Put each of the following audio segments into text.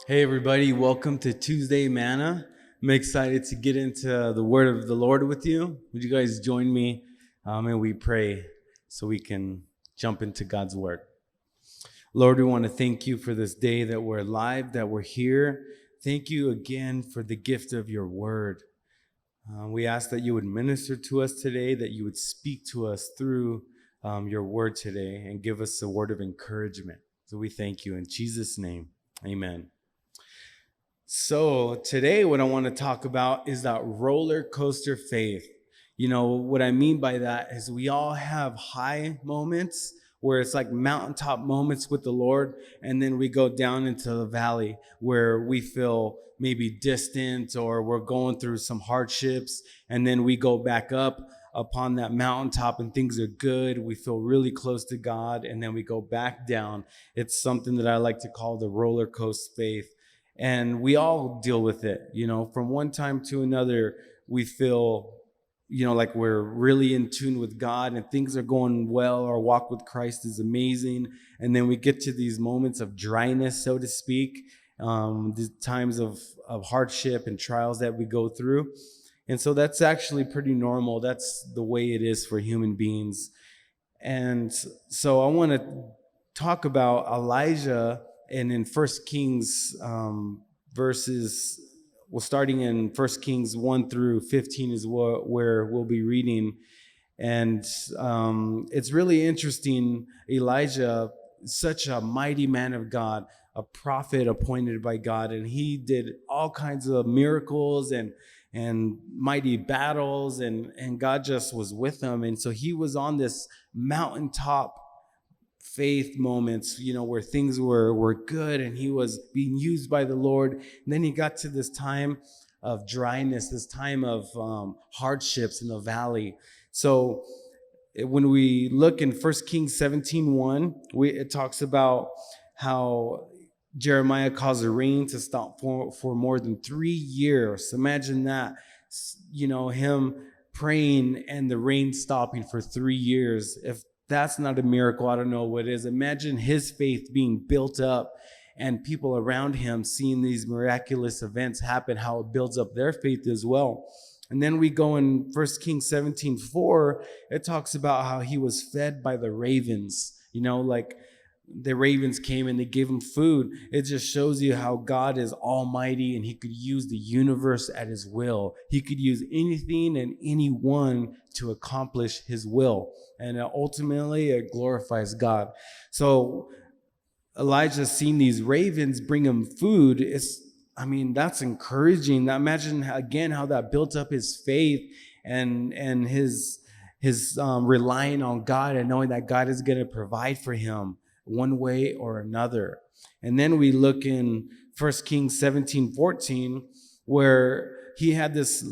Hey, everybody, welcome to Tuesday Manna. I'm excited to get into the word of the Lord with you. Would you guys join me and we pray so we can jump into God's word? Lord, we want to thank you for this day that we're alive, that we're here. Thank you again for the gift of your word. We ask that you would minister to us today, that you would speak to us through your word today and give us a word of encouragement. So we thank you in Jesus' name. Amen. So today what I want to talk about is that roller coaster faith. You know, what I mean by that is we all have high moments where it's like mountaintop moments with the Lord, and then we go down into the valley where we feel maybe distant or we're going through some hardships, and then we go back up upon that mountaintop and things are good. We feel really close to God, and then we go back down. It's something that I like to call the roller coaster faith. And we all deal with it, you know, from one time to another. We feel, you know, like we're really in tune with God and things are going well. Our walk with Christ is amazing. And then we get to these moments of dryness, so to speak, the times of hardship and trials that we go through. And so that's actually pretty normal. That's the way it is for human beings. And so I want to talk about Elijah, and in First Kings verses, well, starting in First Kings 1 through 15 is where we'll be reading. And it's really interesting. Elijah, such a mighty man of God, a prophet appointed by God, and he did all kinds of miracles and mighty battles, and God just was with him. And so he was on this mountaintop faith moments, you know, where things were good and he was being used by the Lord. And then he got to this time of dryness, this time of hardships in the valley. So when we look in 1 Kings 17:1, it talks about how Jeremiah caused the rain to stop for more than 3 years. Imagine that, you know, him praying and the rain stopping for 3 years. If that's not a miracle, I don't know what is. Imagine his faith being built up and people around him seeing these miraculous events happen, how it builds up their faith as well. And then we go in 1 Kings 17:4, it talks about how he was fed by the ravens. You know, like the ravens came and they gave him food. It just shows you how God is almighty and he could use the universe at his will. He could use anything and anyone to accomplish his will. And ultimately, it glorifies God. So Elijah's seen these ravens bring him food. That's encouraging. Imagine again how that built up his faith and his relying on God and knowing that God is going to provide for him one way or another. And then we look in 1 Kings 17:14, where he had this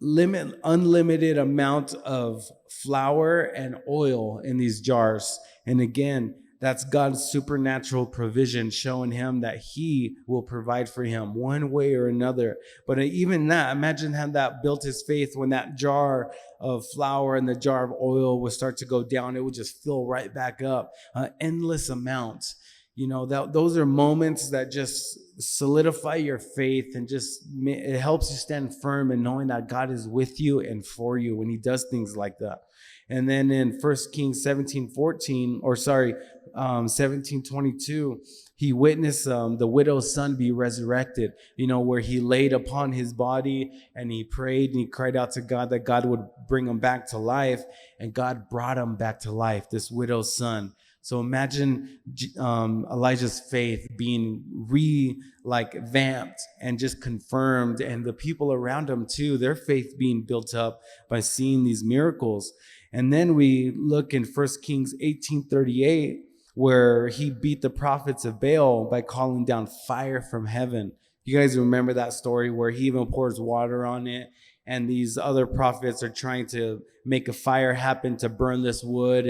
unlimited amount of flour and oil in these jars. And again, that's God's supernatural provision showing him that he will provide for him one way or another. But even that, imagine how that built his faith when that jar of flour and the jar of oil would start to go down. It would just fill right back up, endless amounts. You know, those are moments that just solidify your faith and just it helps you stand firm in knowing that God is with you and for you when he does things like that. And then in 1 Kings 17:22, he witnessed the widow's son be resurrected, you know, where he laid upon his body and he prayed and he cried out to God that God would bring him back to life. And God brought him back to life, this widow's son. So imagine Elijah's faith being vamped and just confirmed, and the people around him too, their faith being built up by seeing these miracles. And then we look in 1 Kings 18:38, where he beat the prophets of Baal by calling down fire from heaven. You guys remember that story where he even pours water on it, and these other prophets are trying to make a fire happen to burn this wood,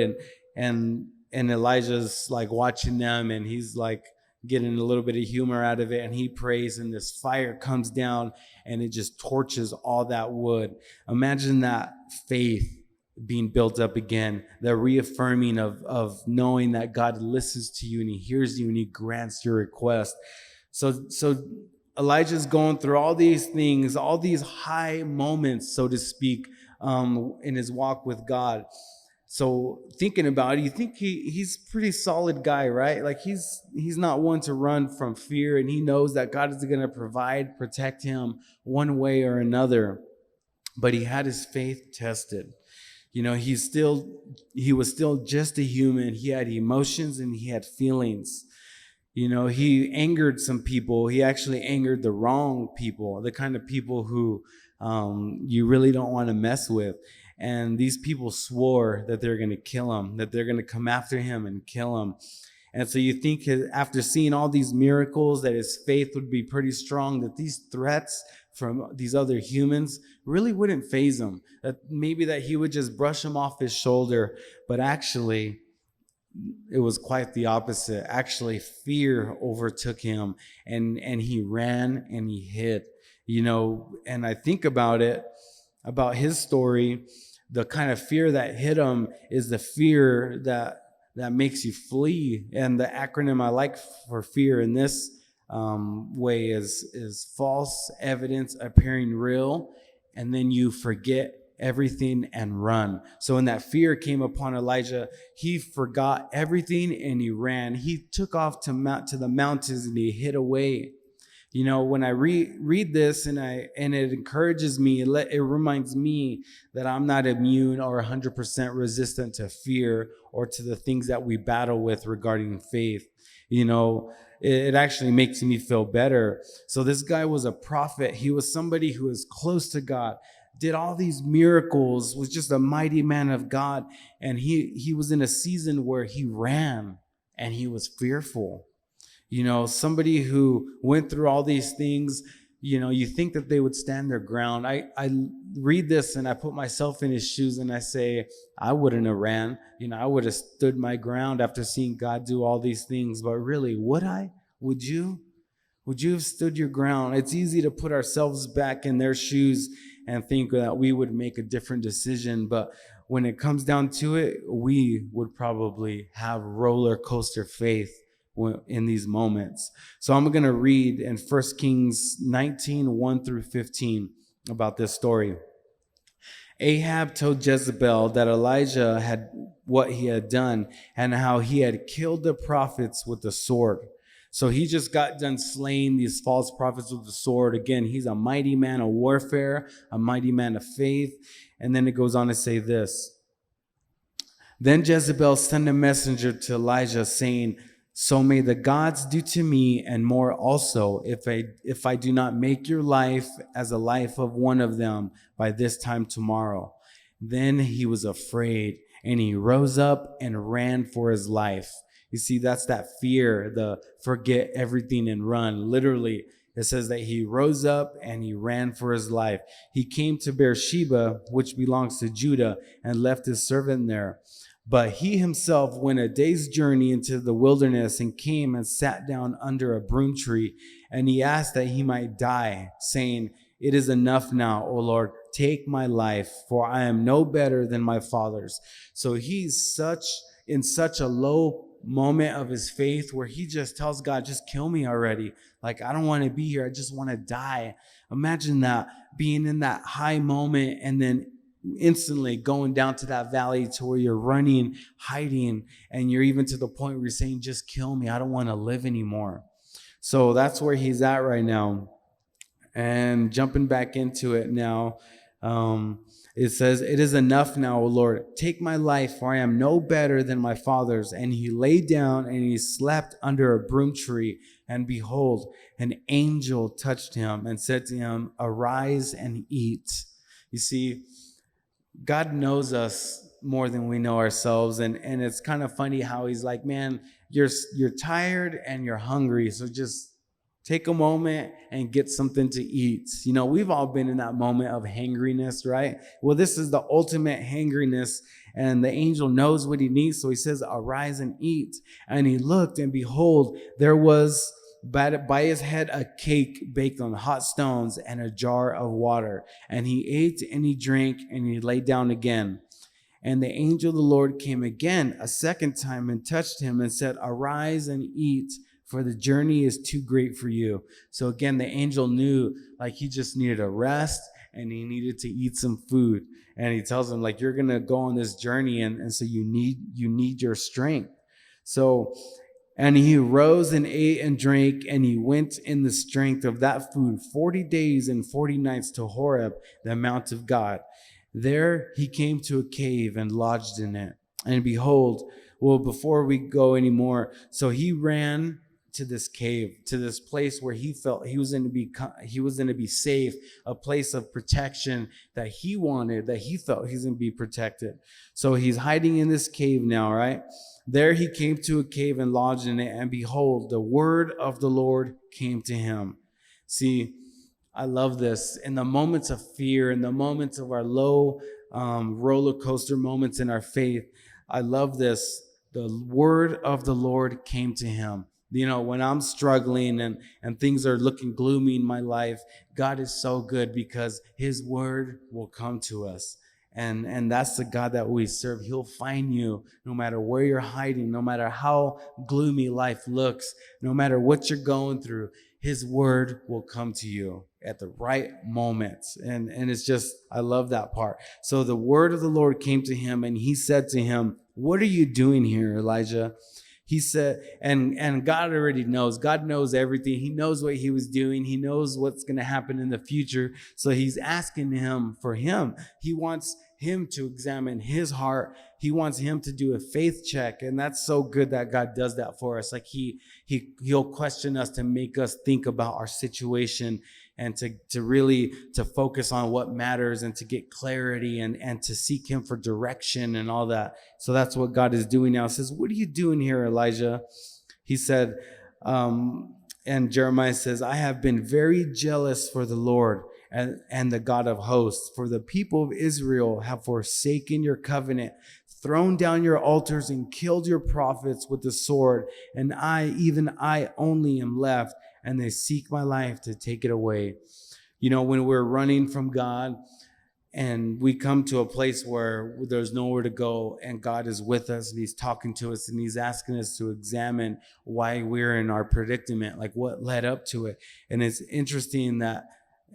and Elijah's like watching them, and he's like getting a little bit of humor out of it, and he prays, and this fire comes down and it just torches all that wood. Imagine that faith being built up again, the reaffirming of knowing that God listens to you and he hears you and he grants your request. So Elijah's going through all these things, all these high moments, so to speak, in his walk with God. So thinking about it, you think he's a pretty solid guy, right? Like he's not one to run from fear, and he knows that God is going to provide, protect him one way or another. But he had his faith tested. He was still just a human. He had emotions and he had feelings. He angered some people. He actually angered the wrong people, the kind of people who you really don't want to mess with. And these people swore that they're going to kill him, that they're going to come after him and kill him. And so you think after seeing all these miracles that his faith would be pretty strong, that these threats from these other humans really wouldn't faze him, that maybe that he would just brush them off his shoulder. But actually, it was quite the opposite. Actually, fear overtook him, and he ran and he hid. And I think about his story, the kind of fear that hit him is the fear that makes you flee. And the acronym I like for fear in this way is false evidence appearing real, and then you forget everything and run. So when that fear came upon Elijah, he forgot everything and he ran. He took off to the mountains and he hid away. When I read this and it encourages me, it reminds me that I'm not immune or 100% resistant to fear or to the things that we battle with regarding faith. It actually makes me feel better. So this guy was a prophet. He was somebody who was close to God, did all these miracles, was just a mighty man of God. And he was in a season where he ran and he was fearful. Somebody who went through all these things, you think that they would stand their ground. I read this and I put myself in his shoes and I say, I wouldn't have ran. I would have stood my ground after seeing God do all these things. But really, would I? Would you? Would you have stood your ground? It's easy to put ourselves back in their shoes and think that we would make a different decision. But when it comes down to it, we would probably have roller coaster faith in these moments. So I'm going to read in 1 Kings 19, 1 through 15 about this story. Ahab told Jezebel that Elijah had what he had done and how he had killed the prophets with the sword. So he just got done slaying these false prophets with the sword. Again, he's a mighty man of warfare, a mighty man of faith. And then it goes on to say this. Then Jezebel sent a messenger to Elijah saying, so may the gods do to me and more also if I do not make your life as a life of one of them by this time tomorrow. Then he was afraid and he rose up and ran for his life. You see, that's that fear, the forget everything and run. Literally, it says that he rose up and he ran for his life. He came to Beersheba, which belongs to Judah, and left his servant there. But he himself went a day's journey into the wilderness and came and sat down under a broom tree. And he asked that he might die, saying, it is enough now, O Lord, take my life, for I am no better than my fathers. So he's in such a low moment of his faith where he just tells God, just kill me already. Like, I don't want to be here. I just want to die. Imagine that, being in that high moment and then instantly going down to that valley to where you're running, hiding, and you're even to the point where you're saying, just kill me. I don't want to live anymore. So that's where he's at right now. And jumping back into it now, it says, it is enough now, O Lord, take my life, for I am no better than my fathers. And he lay down and he slept under a broom tree. And behold, an angel touched him and said to him, arise and eat. You see, God knows us more than we know ourselves. And it's kind of funny how he's like, man, you're tired and you're hungry. So just take a moment and get something to eat. We've all been in that moment of hangriness, right? Well, this is the ultimate hangriness. And the angel knows what he needs. So he says, arise and eat. And he looked and behold, there was by his head a cake baked on hot stones and a jar of water. And he ate and he drank and he lay down again. And the angel of the Lord came again a second time and touched him and said, arise and eat, for the journey is too great for you. So again, the angel knew like he just needed a rest and he needed to eat some food. And he tells him like, you're going to go on this journey. And so you need your strength. So, and he rose and ate and drank, and he went in the strength of that food 40 days and 40 nights to Horeb, the mount of God. There he came to a cave and lodged in it. And behold, well, before we go anymore, so he ran to this cave, to this place where he felt he was going to be safe, a place of protection that he wanted, that he felt he's going to be protected. So he's hiding in this cave now, right? There he came to a cave and lodged in it, and behold, the word of the Lord came to him. See, I love this. In the moments of fear, in the moments of our low roller coaster moments in our faith, I love this. The word of the Lord came to him. You know, when I'm struggling and things are looking gloomy in my life, God is so good because his word will come to us. And that's the God that we serve. He'll find you no matter where you're hiding, no matter how gloomy life looks, no matter what you're going through. His word will come to you at the right moments. And it's just, I love that part. So the word of the Lord came to him, and he said to him, "What are you doing here, Elijah?" He said, and God already knows. God knows everything. He knows what he was doing. He knows what's going to happen in the future. So he's asking him for him. He wants him to examine his heart. He wants him to do a faith check. And that's so good that God does that for us. Like he'll question us to make us think about our situation and to really to focus on what matters and to get clarity and to seek him for direction and all that. So that's what God is doing now. He says, "What are you doing here, Elijah?" He said, and Jeremiah says, "I have been very jealous for the Lord and the God of hosts, for the people of Israel have forsaken your covenant, thrown down your altars, and killed your prophets with the sword. And I, even I only am left, and they seek my life to take it away." You know, when we're running from God and we come to a place where there's nowhere to go and God is with us and he's talking to us and he's asking us to examine why we're in our predicament, like what led up to it. And it's interesting that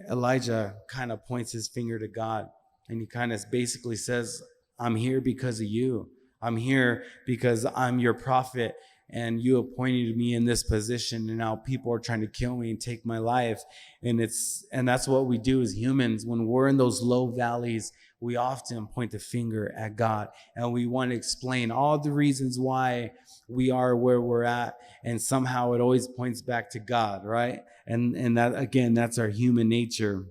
Elijah kind of points his finger to God, and he kind of basically says, "I'm here because of you. I'm here because I'm your prophet, and you appointed me in this position, and now people are trying to kill me and take my life." And that's what we do as humans. When we're in those low valleys, we often point the finger at God, and we want to explain all the reasons why we are where we're at, and somehow it always points back to God, right? And that, again, that's our human nature.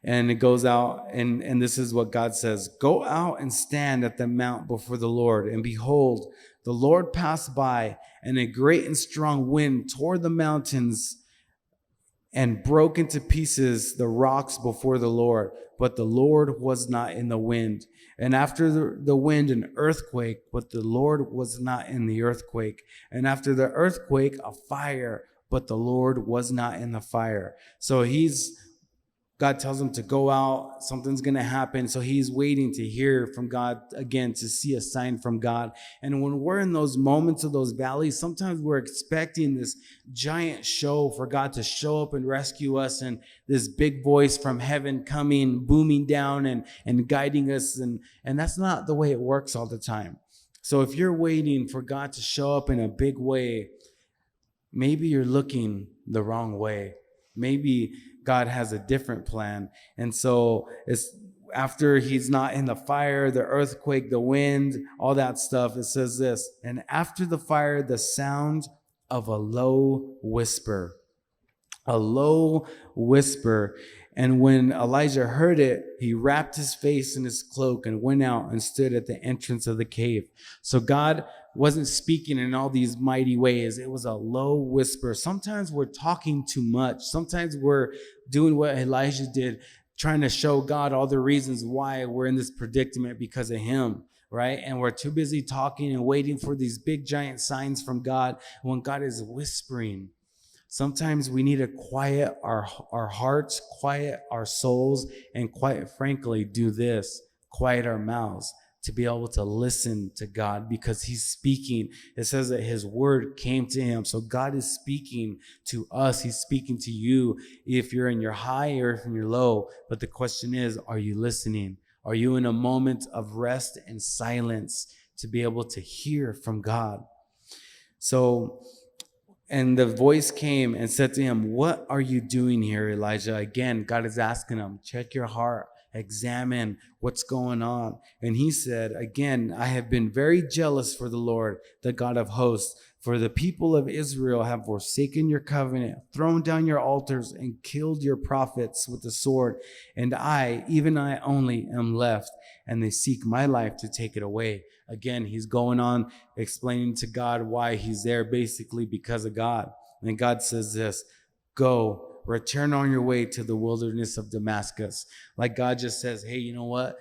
And it goes out, and this is what God says: "Go out and stand at the mount before the Lord. And behold, the Lord passed by, and a great and strong wind tore the mountains and broke into pieces the rocks before the Lord. But the Lord was not in the wind. And after the wind, an earthquake, but the Lord was not in the earthquake. And after the earthquake, a fire, but the Lord was not in the fire." So God tells him to go out. Something's going to happen. So he's waiting to hear from God again, to see a sign from God. And when we're in those moments of those valleys, sometimes we're expecting this giant show for God to show up and rescue us, and this big voice from heaven coming, booming down and guiding us. And that's not the way it works all the time. So if you're waiting for God to show up in a big way, maybe you're looking the wrong way. Maybe God has a different plan. And so it's after he's not in the fire, the earthquake, the wind, all that stuff, it says this: "And after the fire, the sound of a low whisper." A low whisper. And when Elijah heard it, he wrapped his face in his cloak and went out and stood at the entrance of the cave. So God wasn't speaking in all these mighty ways. It was a low whisper. Sometimes we're talking too much. Sometimes we're doing what Elijah did, trying to show God all the reasons why we're in this predicament because of him, right? And we're too busy talking and waiting for these big giant signs from God when God is whispering. Sometimes we need to quiet our hearts, quiet our souls, and quite frankly, do this: quiet our mouths. to be able to listen to God because he's speaking. It says that his word came to him. So God is speaking to us. He's speaking to you if you're in your high or if you're low. But the question is, are you listening? Are you in a moment of rest and silence to be able to hear from God? So, and the voice came and said to him, "What are you doing here, Elijah?" Again, God is asking him, check your heart, examine what's going on. And he said, again, "I have been very jealous for the Lord, the God of hosts, for the people of Israel have forsaken your covenant, thrown down your altars, and killed your prophets with the sword. And I, even I only, am left, and they seek my life to take it away." Again, he's going on explaining to God why he's there, basically because of God. And God says this, "Go, return on your way to the wilderness of Damascus." Like God just says, hey, you know what?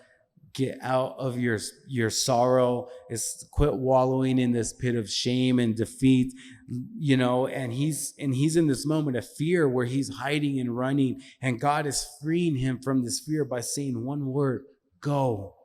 Get out of your sorrow. It's quit wallowing in this pit of shame and defeat, and he's in this moment of fear where he's hiding and running, and God is freeing him from this fear by saying one word, "Go."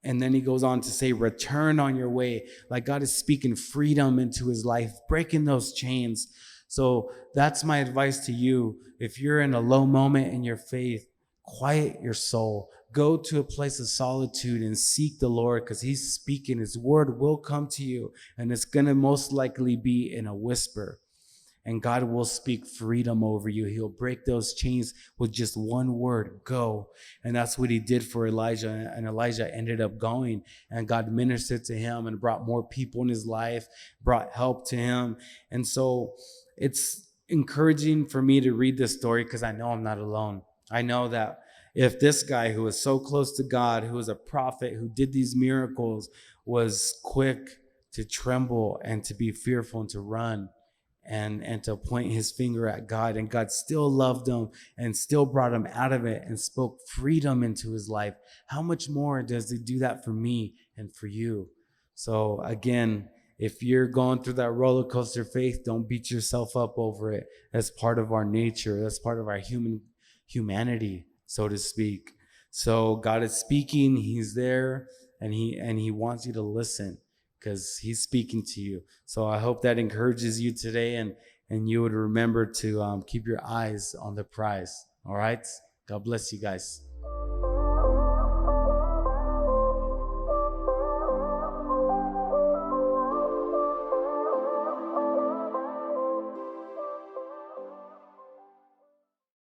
And then he goes on to say, "Return on your way." Like God is speaking freedom into his life, breaking those chains. So that's my advice to you. If you're in a low moment in your faith, quiet your soul. Go to a place of solitude and seek the Lord, because he's speaking. His word will come to you, and it's going to most likely be in a whisper. And God will speak freedom over you. He'll break those chains with just one word, "Go." And that's what he did for Elijah. And Elijah ended up going, and God ministered to him and brought more people in his life, brought help to him. And so it's encouraging for me to read this story because I know I'm not alone. I know that if this guy who was so close to God, who was a prophet, who did these miracles, was quick to tremble and to be fearful and to run, and to point his finger at God, and God still loved him and still brought him out of it and spoke freedom into his life, how much more does he do that for me and for you? So again, if you're going through that roller coaster faith, don't beat yourself up over it. That's part of our nature. That's part of our humanity, so to speak. So God is speaking. He's there, and he wants you to listen, because he's speaking to you. So I hope that encourages you today, and you would remember to keep your eyes on the prize. All right? God bless you guys.